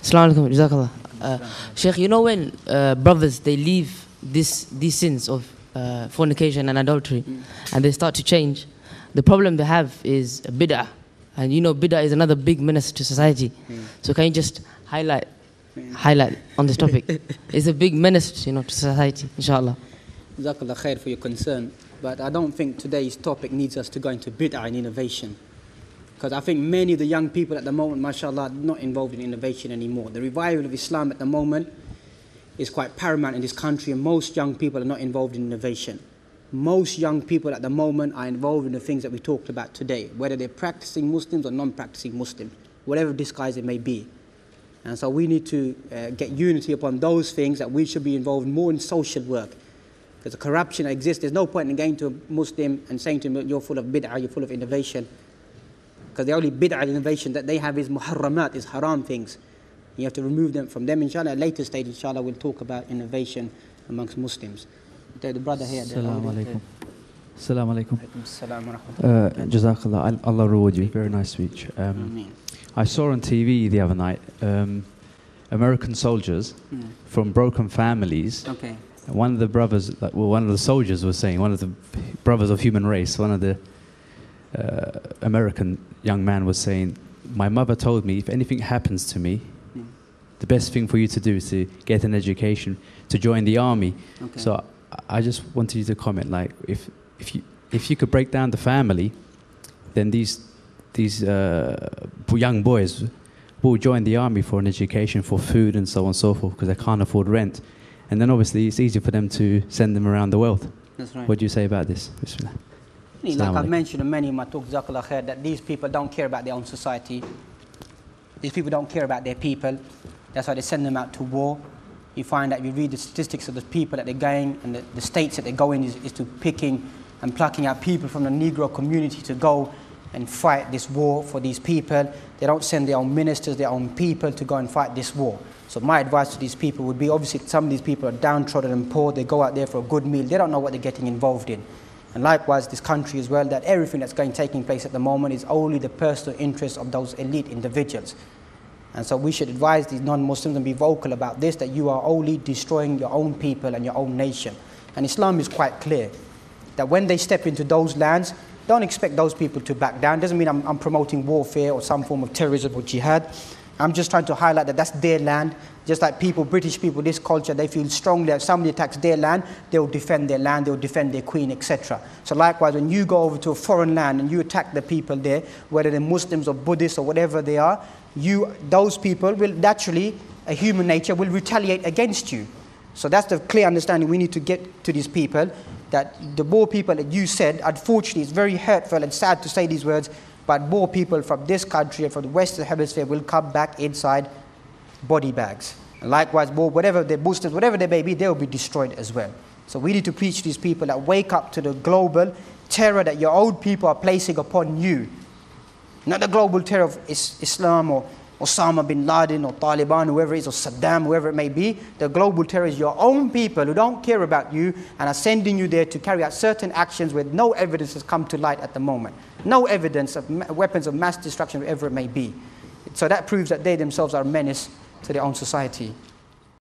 Assalamu alaikum, jazakallah. Sheikh, you know when brothers, they leave these sins of fornication and adultery, and they start to change, the problem they have is bid'ah. And you know bid'ah is another big menace to society. So can you just highlight on this topic? It's a big menace, you know, to society, inshallah. Jazakallah khair for your concern, but I don't think today's topic needs us to go into bid'ah and innovation. Because I think many of the young people at the moment, mashallah, are not involved in innovation anymore. The revival of Islam at the moment is quite paramount in this country, and most young people are not involved in innovation. Most young people at the moment are involved in the things that we talked about today, whether they're practicing Muslims or non-practicing Muslims, whatever disguise it may be. And so we need to get unity upon those things, that we should be involved more in social work. Because the corruption that exists, there's no point in going to a Muslim and saying to him, you're full of bid'ah, you're full of innovation. Because the only bid'ah innovation that they have is muharramat, is haram things. You have to remove them from them. Inshallah, at a later stage, inshallah, we'll talk about innovation amongst Muslims. The brother here. Assalamu alaikum. Assalamu alaikum. Assalamu alaikum. Jazakallah, Allah reward you. Very nice speech. I saw on TV the other night American soldiers from broken families. Okay. One of the brothers, one of the soldiers was saying, one of the brothers of human race, one of the American young man was saying, my mother told me if anything happens to me, the best thing for you to do is to get an education, to join the army. Okay. So I just wanted you to comment, like, if you could break down the family, then these young boys will join the army for an education, for food and so on and so forth, because they can't afford rent. And then obviously it's easier for them to send them around the world. That's right. What do you say about this? Bismillah. Like I've mentioned in many of my talks, Jazakallah khair, that these people don't care about their own society. These people don't care about their people. That's why they send them out to war. You find that if you read the statistics of the people that they're going, and the states that they go in is to picking and plucking out people from the Negro community to go and fight this war for these people. They don't send their own ministers, their own people to go and fight this war. So my advice to these people would be, obviously some of these people are downtrodden and poor, they go out there for a good meal, they don't know what they're getting involved in. And likewise this country as well, that everything that's taking place at the moment is only the personal interests of those elite individuals. And so we should advise these non-Muslims and be vocal about this, that you are only destroying your own people and your own nation. And Islam is quite clear, that when they step into those lands, don't expect those people to back down. Doesn't mean I'm promoting warfare or some form of terrorism or jihad. I'm just trying to highlight that that's their land. Just like people, British people, this culture, they feel strongly that if somebody attacks their land, they will defend their land, they will defend their queen, etc. So likewise, when you go over to a foreign land and you attack the people there, whether they're Muslims or Buddhists or whatever they are, those people will naturally, a human nature will retaliate against you. So that's the clear understanding we need to get to these people, that the Boer people that you said, unfortunately, it's very hurtful and sad to say these words, but Boer people from this country and from the Western Hemisphere will come back inside body bags. And likewise, Boer, whatever their Muslims, whatever they may be, they will be destroyed as well. So we need to preach to these people that wake up to the global terror that your own people are placing upon you. Not the global terror of Islam or Osama bin Laden or Taliban, whoever it is, or Saddam, whoever it may be. The global terror is your own people who don't care about you and are sending you there to carry out certain actions where no evidence has come to light at the moment. No evidence of weapons of mass destruction, whatever it may be. So that proves that they themselves are a menace to their own society.